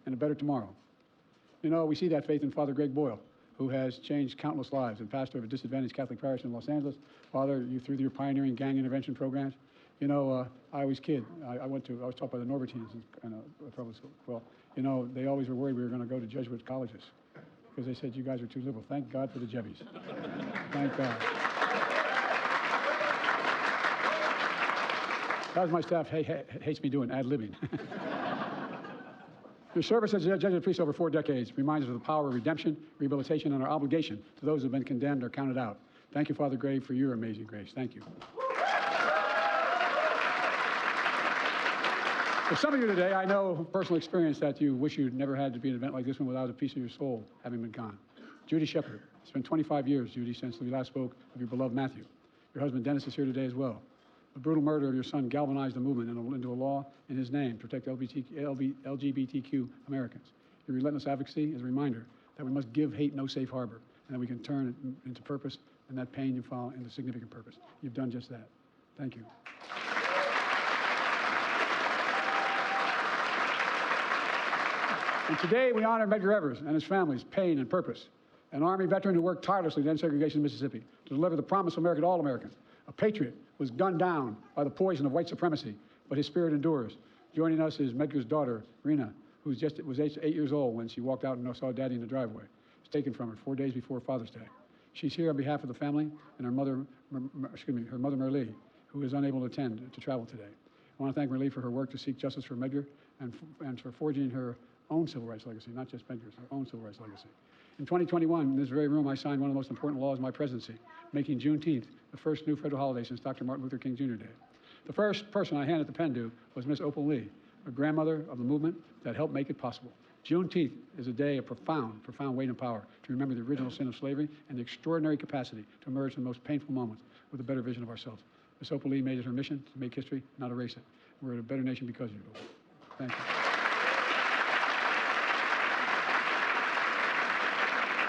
and a better tomorrow. You know, we see that faith in Father Greg Boyle, who has changed countless lives and pastor of a disadvantaged Catholic parish in Los Angeles. Father, you through your pioneering gang intervention programs. You know, I was kid. I was taught by the Norbertines in a public school. Well, you know, they always were worried we were going to go to Jesuit colleges because they said you guys are too liberal. Thank God for the Jebbies. Thank God. That was my staff hates me doing ad-libbing. Your service as a Jesuit priest over 4 decades reminds us of the power of redemption, rehabilitation, and our obligation to those who have been condemned or counted out. Thank you, Father Grave, for your amazing grace. Thank you. For some of you today, I know from personal experience that you wish you'd never had to be at an event like this one without a piece of your soul having been gone. Judy Shepard. It's been 25 years, Judy, since we last spoke of your beloved Matthew. Your husband, Dennis, is here today as well. The brutal murder of your son galvanized the movement into a law in his name to protect LGBTQ Americans. Your relentless advocacy is a reminder that we must give hate no safe harbor and that we can turn it into purpose and that pain you follow into significant purpose. You've done just that. Thank you. And today we honor Medgar Evers and his family's pain and purpose, an Army veteran who worked tirelessly to end segregation in Mississippi, to deliver the promise of America to all Americans. A patriot was gunned down by the poison of white supremacy, but his spirit endures. Joining us is Medgar's daughter, Rena, who was 8 years old when she walked out and saw Daddy in the driveway. It was taken from her 4 days before Father's Day. She's here on behalf of the family and her mother, Merle, who is unable to attend to travel today. I want to thank Merle for her work to seek justice for Medgar and for forging her own civil rights legacy, not just Medgar's, her own civil rights legacy. In 2021, in this very room, I signed one of the most important laws of my presidency, making Juneteenth the first new federal holiday since Dr. Martin Luther King Jr. Day. The first person I handed the pen to was Miss Opal Lee, a grandmother of the movement that helped make it possible. Juneteenth is a day of profound, profound weight and power to remember the original sin of slavery and the extraordinary capacity to emerge from the most painful moments with a better vision of ourselves. Miss Opal Lee made it her mission to make history, not erase it. We're a better nation because of you. Thank you.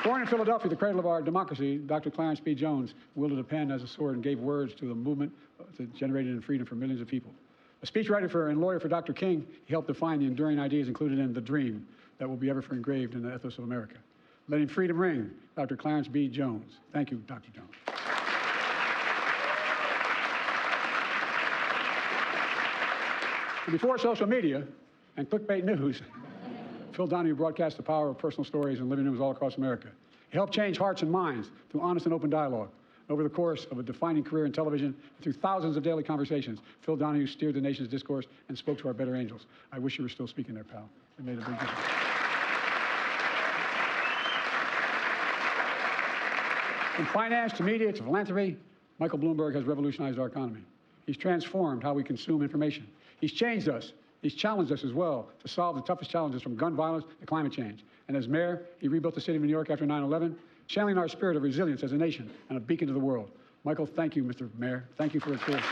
Born in Philadelphia, the cradle of our democracy, Dr. Clarence B. Jones wielded a pen as a sword and gave words to the movement that generated in freedom for millions of people. A speechwriter and lawyer for Dr. King, he helped define the enduring ideas included in The Dream that will be ever engraved in the ethos of America. Letting freedom ring, Dr. Clarence B. Jones. Thank you, Dr. Jones. And before social media and clickbait news, Phil Donahue broadcast the power of personal stories in living rooms all across America. He helped change hearts and minds through honest and open dialogue. Over the course of a defining career in television, through thousands of daily conversations, Phil Donahue steered the nation's discourse and spoke to our better angels. I wish you were still speaking there, pal. It made a big difference. From finance to media to philanthropy, Michael Bloomberg has revolutionized our economy. He's transformed how we consume information. He's changed us. He's challenged us as well to solve the toughest challenges from gun violence to climate change. And as mayor, he rebuilt the city of New York after 9/11, channeling our spirit of resilience as a nation and a beacon to the world. Michael, thank you, Mr. Mayor. Thank you for your service.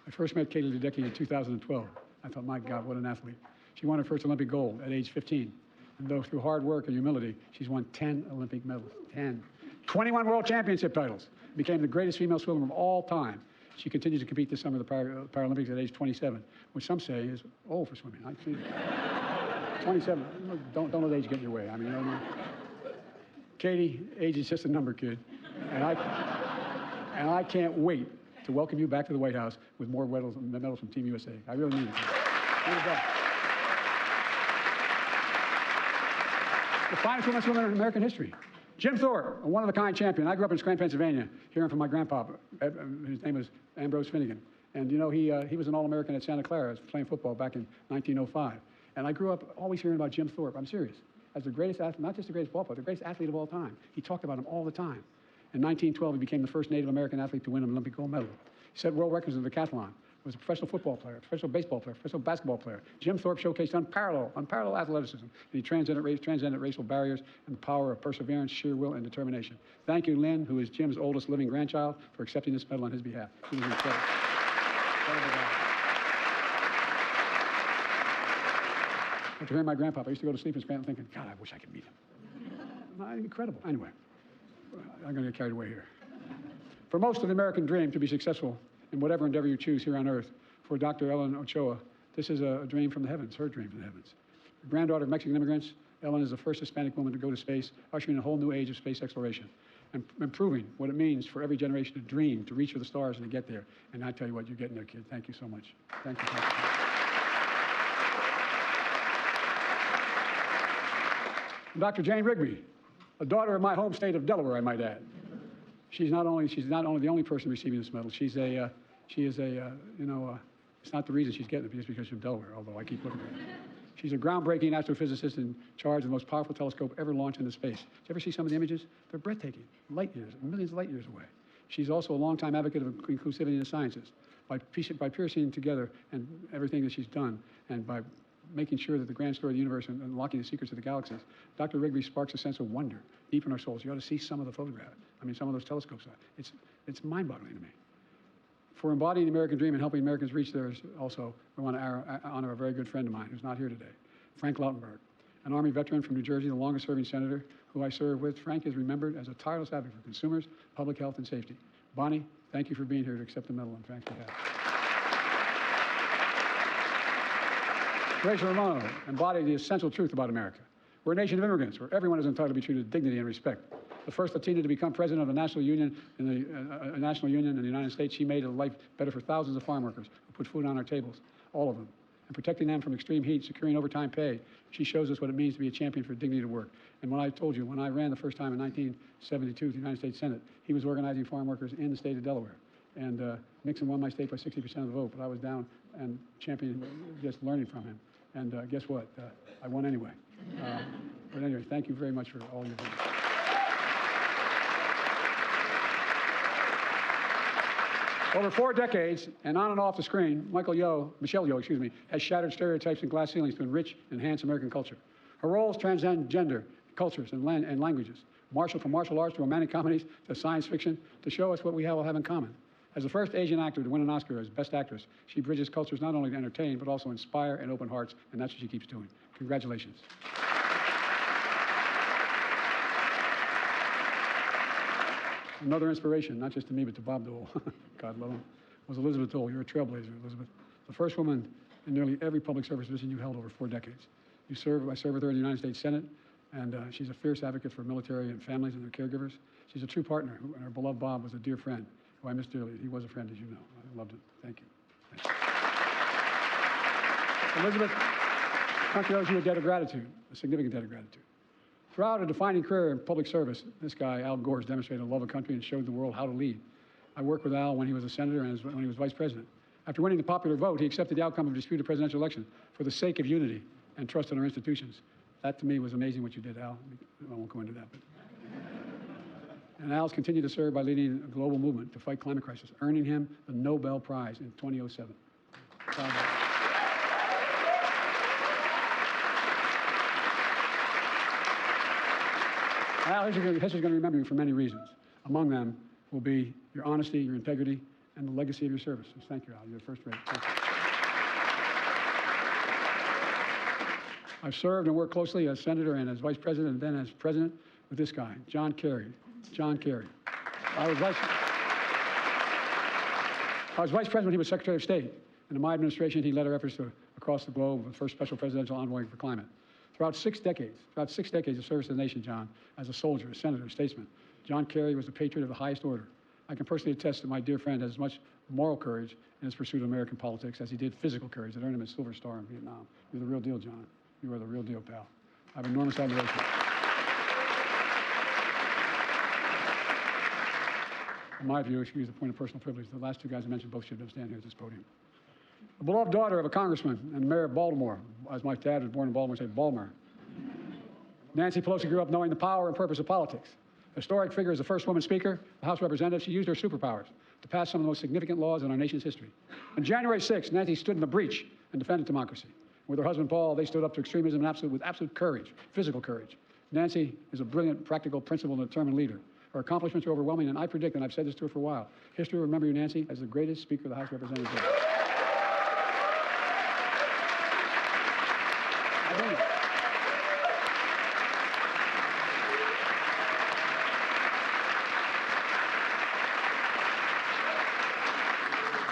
I first met Katie Ledecky in 2012. I thought, my God, what an athlete. She won her first Olympic gold at age 15. And though through hard work and humility, she's won 10 Olympic medals. 10. 21 world championship titles. Became the greatest female swimmer of all time. She continues to compete this summer at the Paralympics at age 27, which some say is old for swimming. 27. Don't let age get in your way. I mean, you know what I mean? Katie, age is just a number, kid. And I can't wait to welcome you back to the White House with more medals from Team USA. I really need it. The finest women's swimmer in American history. Jim Thorpe, a one-of-a-kind champion. I grew up in Scranton, Pennsylvania, hearing from my grandpa. His name was Ambrose Finnegan. And, you know, he was an All-American at Santa Clara playing football back in 1905. And I grew up always hearing about Jim Thorpe. I'm serious. As the greatest athlete, not just the greatest ball player, the greatest athlete of all time. He talked about him all the time. In 1912, he became the first Native American athlete to win an Olympic gold medal. He set world records in the decathlon. He was a professional football player, a professional baseball player, a professional basketball player. Jim Thorpe showcased unparalleled athleticism, and he transcended racial barriers and the power of perseverance, sheer will, and determination. Thank you, Lynn, who is Jim's oldest living grandchild, for accepting this medal on his behalf. He was incredible. After hearing my grandpa, I used to go to sleep in Scranton thinking, God, I wish I could meet him. Incredible. Anyway, I'm going to get carried away here. For most of the American dream to be successful in whatever endeavor you choose here on earth, For Dr. Ellen Ochoa, this is a dream from the heavens, her dream from the heavens. The granddaughter of Mexican immigrants, Ellen is the first Hispanic woman to go to space, ushering a whole new age of space exploration and proving what it means for every generation to dream, to reach for the stars and to get there. And I tell you what, you're getting there, kid. Thank you so much. Thank you. Thank you. And Dr. Jane Rigby, a daughter of my home state of Delaware, I might add. She's not only the only person receiving this medal. She is a it's not the reason she's getting it just because she's from Delaware, although I keep looking at her. She's a groundbreaking astrophysicist in charge of the most powerful telescope ever launched into space. Did you ever see some of the images? They're breathtaking, light years, millions of light years away. She's also a longtime advocate of inclusivity in the sciences by piercing together and everything that she's done and by making sure that the grand story of the universe and unlocking the secrets of the galaxies. Dr. Rigby sparks a sense of wonder deep in our souls. You ought to see some of the photographs. I mean, some of those telescopes. It's mind-boggling to me. For embodying the American dream and helping Americans reach theirs also, we want to honor a very good friend of mine who's not here today, Frank Lautenberg, an Army veteran from New Jersey, the longest-serving senator who I served with. Frank is remembered as a tireless advocate for consumers, public health, and safety. Bonnie, thank you for being here to accept the medal on Frank's behalf. Rachel Romano embodied the essential truth about America. We're a nation of immigrants where everyone is entitled to be treated with dignity and respect. The first Latina to become president of the national union in the United States, she made a life better for thousands of farm workers who put food on our tables, all of them. And protecting them from extreme heat, securing overtime pay, she shows us what it means to be a champion for dignity to work. And when I told you, when I ran the first time in 1972 to the United States Senate, he was organizing farm workers in the state of Delaware. And Nixon won my state by 60% of the vote, but I was down and championing, just learning from him. And guess what? I won anyway. But anyway, thank you very much for all your votes. Over 4 decades, and on and off the screen, Michelle Yeoh, has shattered stereotypes and glass ceilings to enrich and enhance American culture. Her roles transcend gender, cultures, and languages. From martial arts to romantic comedies to science fiction, to show us what we all have in common. As the first Asian actor to win an Oscar as Best Actress, she bridges cultures not only to entertain, but also inspire and open hearts, and that's what she keeps doing. Congratulations. Another inspiration, not just to me, but to Bob Dole, God love him, was Elizabeth Dole. You're a trailblazer, Elizabeth. The first woman in nearly every public service position you held over 4 decades. I served with her in the United States Senate, and she's a fierce advocate for military and families and their caregivers. She's a true partner, and her beloved Bob was a dear friend, who I missed dearly. He was a friend, as you know. I loved him. Thank you. Elizabeth, country owes you a debt of gratitude, a significant debt of gratitude. Throughout a defining career in public service, this guy, Al Gore, has demonstrated a love of country and showed the world how to lead. I worked with Al when he was a senator and when he was vice president. After winning the popular vote, he accepted the outcome of a disputed presidential election for the sake of unity and trust in our institutions. That, to me, was amazing what you did, Al. I won't go into that. But. And Al's continued to serve by leading a global movement to fight climate crisis, earning him the Nobel Prize in 2007. Al, history's going to remember you for many reasons. Among them will be your honesty, your integrity, and the legacy of your service. So thank you, Al. You're first rate. Thank you. I've served and worked closely as senator and as vice president and then as president with this guy, John Kerry. John Kerry. I was vice president when he was Secretary of State. And in my administration, he led our efforts across the globe with the first special presidential envoy for climate. Throughout six decades of service to the nation, John, as a soldier, a senator, a statesman, John Kerry was a patriot of the highest order. I can personally attest that my dear friend has as much moral courage in his pursuit of American politics as he did physical courage that earned him a Silver Star in Vietnam. You're the real deal, John. You are the real deal, pal. I have enormous admiration. In my view, excuse the point of personal privilege, the last 2 guys I mentioned both should have standing here at this podium. The beloved daughter of a congressman and mayor of Baltimore, as my dad was born in Baltimore, I say Baltimore. Nancy Pelosi grew up knowing the power and purpose of politics. Historic figure as the first woman speaker, the House of Representatives, she used her superpowers to pass some of the most significant laws in our nation's history. On January 6th, Nancy stood in the breach and defended democracy. With her husband, Paul, they stood up to extremism with absolute courage, physical courage. Nancy is a brilliant, practical, principled, and determined leader. Her accomplishments are overwhelming, and I predict, and I've said this to her for a while, history will remember you, Nancy, as the greatest speaker of the House of Representatives.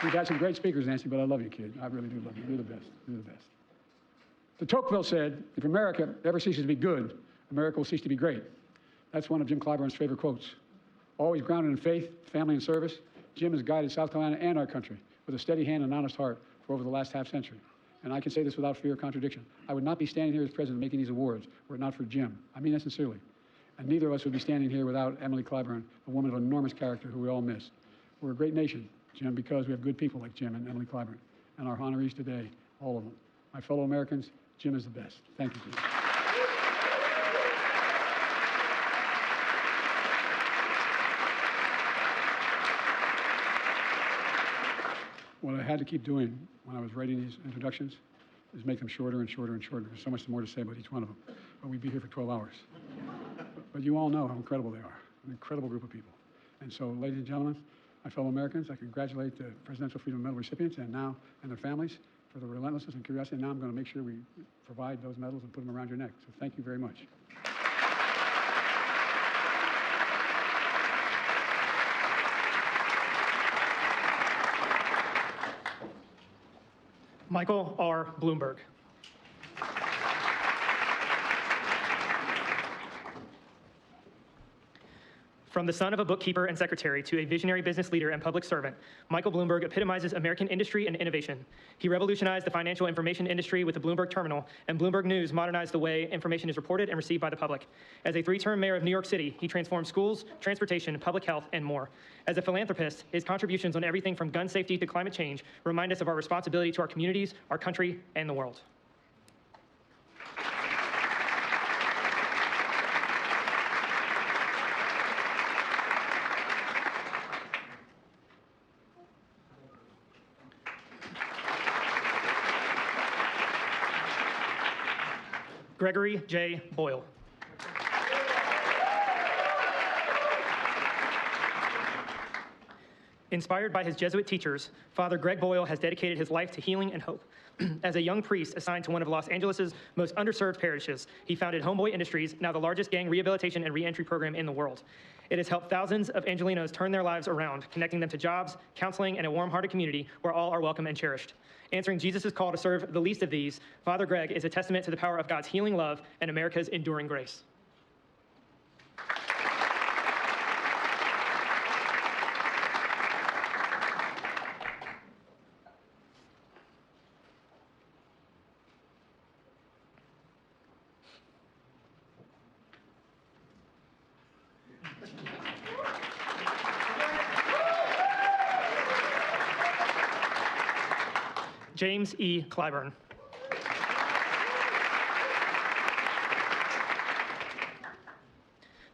We've had some great speakers, Nancy, but I love you, kid. I really do love you. You're the best. You're the best. De Tocqueville said, if America ever ceases to be good, America will cease to be great. That's one of Jim Clyburn's favorite quotes. Always grounded in faith, family, and service, Jim has guided South Carolina and our country with a steady hand and honest heart for over the last half-century. And I can say this without fear of contradiction. I would not be standing here as president making these awards were it not for Jim. I mean that sincerely. And neither of us would be standing here without Emily Clyburn, a woman of enormous character who we all miss. We're a great nation, Jim, because we have good people like Jim and Emily Clyburn. And our honorees today, all of them. My fellow Americans, Jim is the best. Thank you, Jim. What I had to keep doing when I was writing these introductions is make them shorter and shorter and shorter. There's so much more to say about each one of them. But we'd be here for 12 hours. But you all know how incredible they are, an incredible group of people. And so, ladies and gentlemen, my fellow Americans, I congratulate the Presidential Freedom Medal recipients and their families for the relentlessness and curiosity. And now I'm going to make sure we provide those medals and put them around your neck. So thank you very much. Michael R. Bloomberg. From the son of a bookkeeper and secretary to a visionary business leader and public servant, Michael Bloomberg epitomizes American industry and innovation. He revolutionized the financial information industry with the Bloomberg Terminal, and Bloomberg News modernized the way information is reported and received by the public. As a three-term mayor of New York City, he transformed schools, transportation, public health, and more. As a philanthropist, his contributions on everything from gun safety to climate change remind us of our responsibility to our communities, our country, and the world. Gregory J. Boyle. Inspired by his Jesuit teachers, Father Greg Boyle has dedicated his life to healing and hope. As a young priest assigned to one of Los Angeles' most underserved parishes, he founded Homeboy Industries, now the largest gang rehabilitation and reentry program in the world. It has helped thousands of Angelinos turn their lives around, connecting them to jobs, counseling, and a warm-hearted community where all are welcome and cherished. Answering Jesus' call to serve the least of these, Father Greg is a testament to the power of God's healing love and America's enduring grace. James E. Clyburn.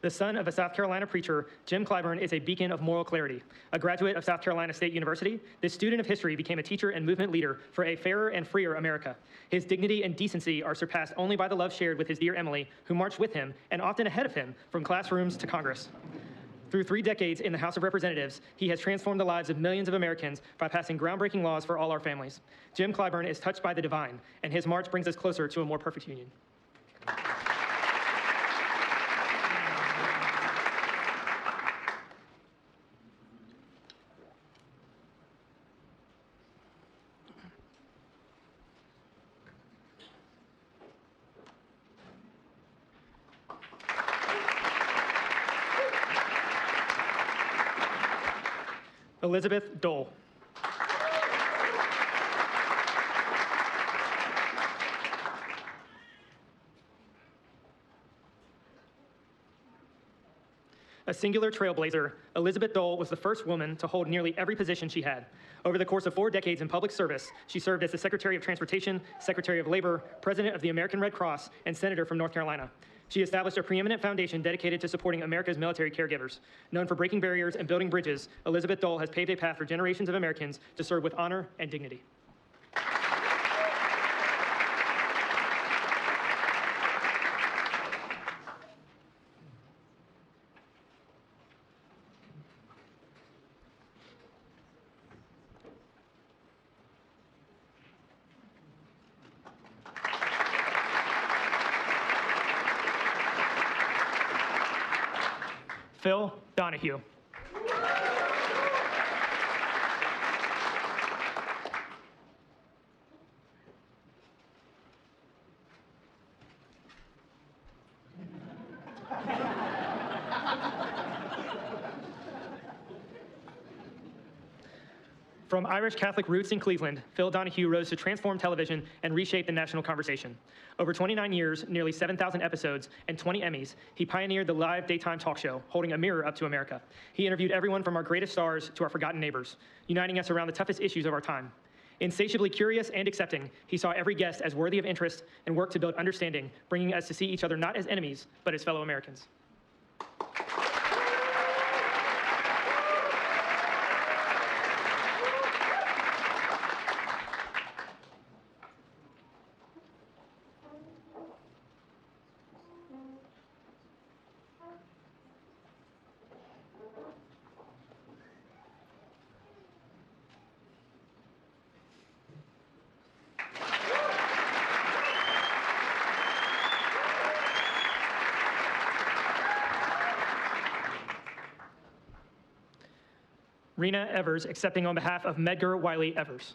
The son of a South Carolina preacher, Jim Clyburn is a beacon of moral clarity. A graduate of South Carolina State University, this student of history became a teacher and movement leader for a fairer and freer America. His dignity and decency are surpassed only by the love shared with his dear Emily, who marched with him and often ahead of him from classrooms to Congress. Through 3 decades in the House of Representatives, he has transformed the lives of millions of Americans by passing groundbreaking laws for all our families. Jim Clyburn is touched by the divine, and his march brings us closer to a more perfect union. Elizabeth Dole. A singular trailblazer, Elizabeth Dole was the first woman to hold nearly every position she had. Over the course of 4 decades in public service, she served as the Secretary of Transportation, Secretary of Labor, President of the American Red Cross, and Senator from North Carolina. She established a preeminent foundation dedicated to supporting America's military caregivers. Known for breaking barriers and building bridges, Elizabeth Dole has paved a path for generations of Americans to serve with honor and dignity. Phil Donahue. From Irish Catholic roots in Cleveland, Phil Donahue rose to transform television and reshape the national conversation. Over 29 years, nearly 7,000 episodes, and 20 Emmys, he pioneered the live daytime talk show, holding a mirror up to America. He interviewed everyone from our greatest stars to our forgotten neighbors, uniting us around the toughest issues of our time. Insatiably curious and accepting, he saw every guest as worthy of interest and worked to build understanding, bringing us to see each other not as enemies, but as fellow Americans. Rena Evers, accepting on behalf of Medgar Wiley Evers.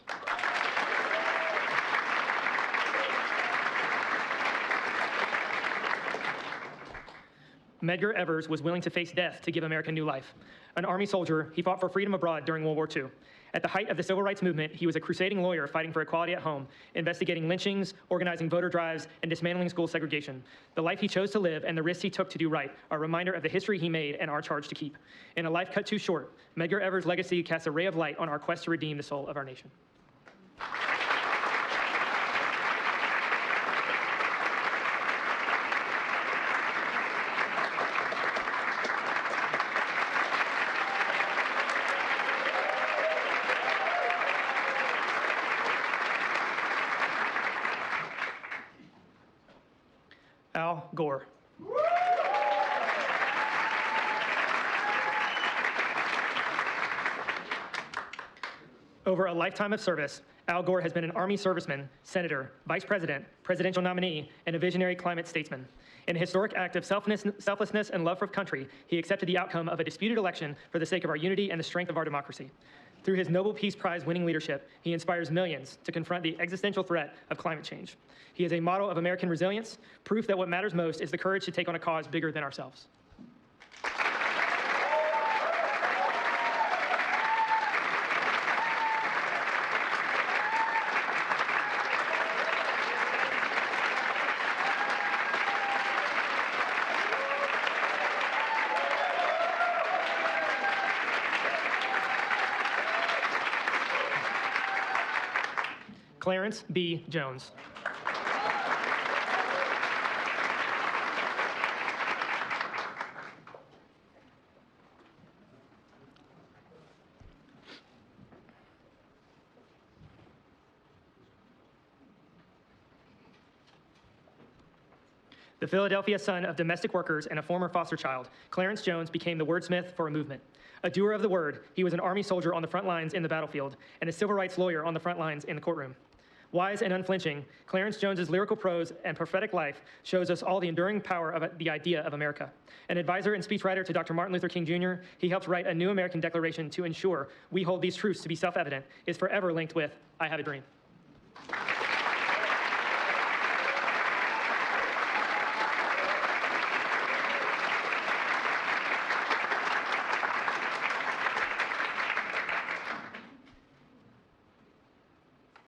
Medgar Evers was willing to face death to give America new life. An Army soldier, he fought for freedom abroad during World War II. At the height of the civil rights movement, he was a crusading lawyer fighting for equality at home, investigating lynchings, organizing voter drives, and dismantling school segregation. The life he chose to live and the risks he took to do right are a reminder of the history he made and our charge to keep. In a life cut too short, Medgar Evers' legacy casts a ray of light on our quest to redeem the soul of our nation. Al Gore. Over a lifetime of service, Al Gore has been an Army serviceman, senator, vice president, presidential nominee, and a visionary climate statesman. In a historic act of selflessness and love for country, he accepted the outcome of a disputed election for the sake of our unity and the strength of our democracy. Through his Nobel Peace Prize winning leadership, he inspires millions to confront the existential threat of climate change. He is a model of American resilience, proof that what matters most is the courage to take on a cause bigger than ourselves. Clarence B. Jones. The Philadelphia son of domestic workers and a former foster child, Clarence Jones became the wordsmith for a movement. A doer of the word, he was an Army soldier on the front lines in the battlefield and a civil rights lawyer on the front lines in the courtroom. Wise and unflinching, Clarence Jones's lyrical prose and prophetic life shows us all the enduring power of the idea of America. An advisor and speechwriter to Dr. Martin Luther King Jr., he helped write a new American Declaration to ensure we hold these truths to be self-evident, is forever linked with, I have a dream.